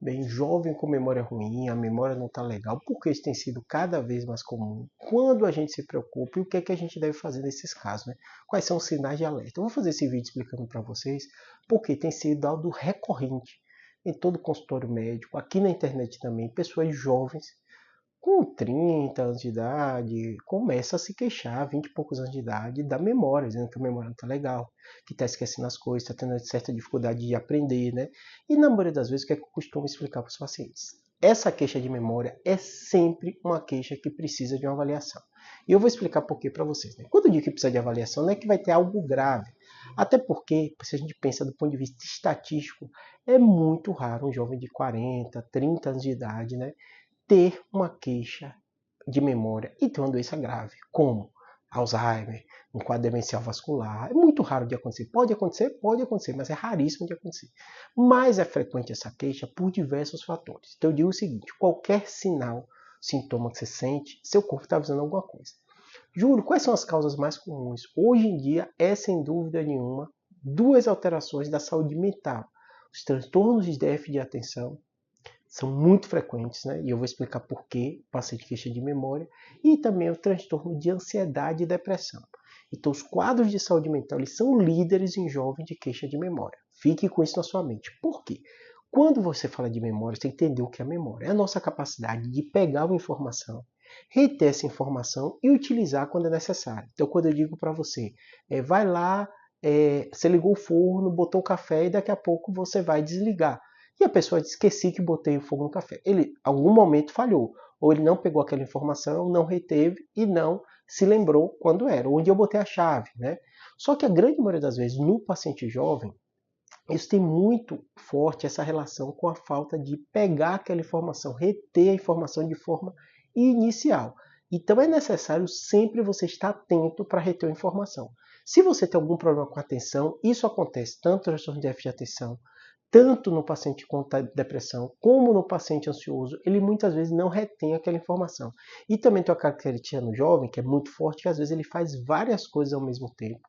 Bem, jovem com memória ruim, a memória não está legal, porque isso tem sido cada vez mais comum. Quando a gente se preocupa, e o que é que a gente deve fazer nesses casos, né? Quais são os sinais de alerta? Eu vou fazer esse vídeo explicando para vocês, porque tem sido algo recorrente em todo consultório médico, aqui na internet também, pessoas jovens com 30 anos de idade, começa a se queixar, 20 e poucos anos de idade, da memória, dizendo que a memória não está legal, que está esquecendo as coisas, está tendo certa dificuldade de aprender, né? E na maioria das vezes, o que é que eu costumo explicar para os pacientes? Essa queixa de memória é sempre uma queixa que precisa de uma avaliação. E eu vou explicar por quê para vocês. Né? Quando eu digo que precisa de avaliação, não é que vai ter algo grave. Até porque, se a gente pensa do ponto de vista estatístico, é muito raro um jovem de 40, 30 anos de idade, né, ter uma queixa de memória e ter uma doença grave, como Alzheimer, um quadro demencial vascular. É muito raro de acontecer. Pode acontecer, mas é raríssimo de acontecer. Mas é frequente essa queixa por diversos fatores. Então eu digo o seguinte, qualquer sinal, sintoma que você sente, seu corpo está avisando alguma coisa. Júlio, quais são as causas mais comuns? Hoje em dia é, sem dúvida nenhuma, duas alterações da saúde mental. Os transtornos de déficit de atenção são muito frequentes, né? E eu vou explicar por que o paciente queixa de memória, e também o transtorno de ansiedade e depressão. Então, os quadros de saúde mental eles são líderes em jovens de queixa de memória. Fique com isso na sua mente. Por quê? Quando você fala de memória, você tem que entender o que é memória. É a nossa capacidade de pegar uma informação, reter essa informação e utilizar quando é necessário. Então, quando eu digo para você, vai lá, você ligou o forno, botou o café e daqui a pouco você vai desligar. E a pessoa diz, esqueci que botei o fogo no café. Ele, em algum momento, falhou. Ou ele não pegou aquela informação, não reteve e não se lembrou quando era. Onde eu botei a chave, né? Só que a grande maioria das vezes, no paciente jovem, isso tem muito forte essa relação com a falta de pegar aquela informação, reter a informação de forma inicial. Então é necessário sempre você estar atento para reter a informação. Se você tem algum problema com a atenção, isso acontece tanto no transtorno de déficit de atenção, tanto no paciente com depressão, como no paciente ansioso, ele muitas vezes não retém aquela informação. E também tem uma característica no jovem, que é muito forte, que às vezes ele faz várias coisas ao mesmo tempo,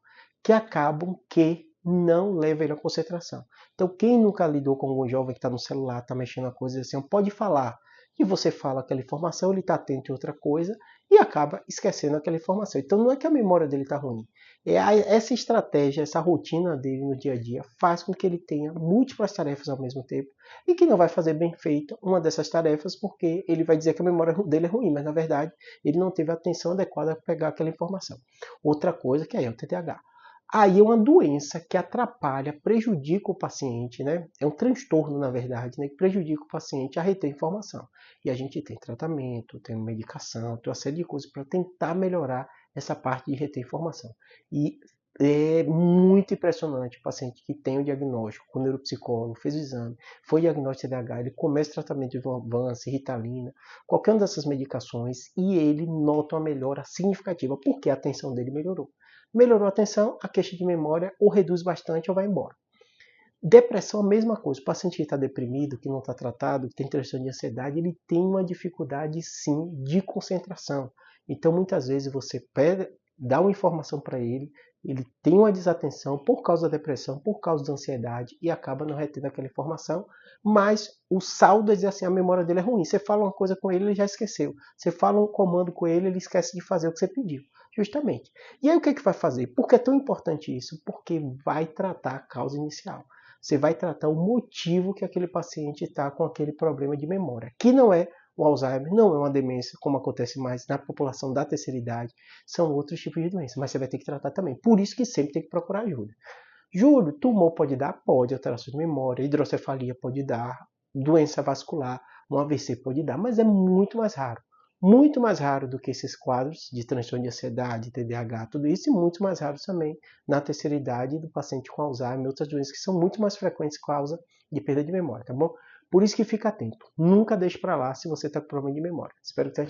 que acabam que não levam ele à concentração. Então, quem nunca lidou com algum jovem que está no celular, está mexendo na coisa assim, pode falar. E você fala aquela informação, ele está atento em outra coisa e acaba esquecendo aquela informação. Então, não é que a memória dele está ruim, essa estratégia, essa rotina dele no dia a dia faz com que ele tenha múltiplas tarefas ao mesmo tempo e que não vai fazer bem feita uma dessas tarefas porque ele vai dizer que a memória dele é ruim, mas na verdade ele não teve a atenção adequada para pegar aquela informação. Outra coisa que é o TDAH. Aí é uma doença que atrapalha, prejudica o paciente, né? É um transtorno, na verdade, né? Que prejudica o paciente a reter informação. E a gente tem tratamento, tem medicação, tem uma série de coisas para tentar melhorar essa parte de reter informação. E é muito impressionante o paciente que tem o diagnóstico, o neuropsicólogo fez o exame, foi diagnóstico de TDAH, ele começa o tratamento de Vance, Ritalina, qualquer uma dessas medicações e ele nota uma melhora significativa, porque a atenção dele melhorou. Melhorou a atenção, a queixa de memória ou reduz bastante ou vai embora. Depressão, a mesma coisa. O paciente que está deprimido, que não está tratado, que tem transtorno de ansiedade, ele tem uma dificuldade, sim, de concentração. Então, muitas vezes, você dá uma informação para ele, ele tem uma desatenção por causa da depressão, por causa da ansiedade, e acaba não retendo aquela informação, mas o saldo é dizer assim, a memória dele é ruim. Você fala uma coisa com ele, ele já esqueceu. Você fala um comando com ele, ele esquece de fazer o que você pediu. Justamente. E aí o que é que vai fazer? Por que é tão importante isso? Porque vai tratar a causa inicial. Você vai tratar o motivo que aquele paciente está com aquele problema de memória, que não é o Alzheimer, não é uma demência, como acontece mais na população da terceira idade, são outros tipos de doenças, mas você vai ter que tratar também. Por isso que sempre tem que procurar ajuda. Júlio, tumor pode dar? Pode, alteração de memória, hidrocefalia pode dar, doença vascular, um AVC pode dar, mas é muito mais raro. Muito mais raro do que esses quadros de transtorno de ansiedade, TDAH, tudo isso, e muito mais raro também na terceira idade do paciente com Alzheimer e outras doenças que são muito mais frequentes causa de perda de memória, tá bom? Por isso que fica atento. Nunca deixe para lá se você está com problema de memória. Espero que tenha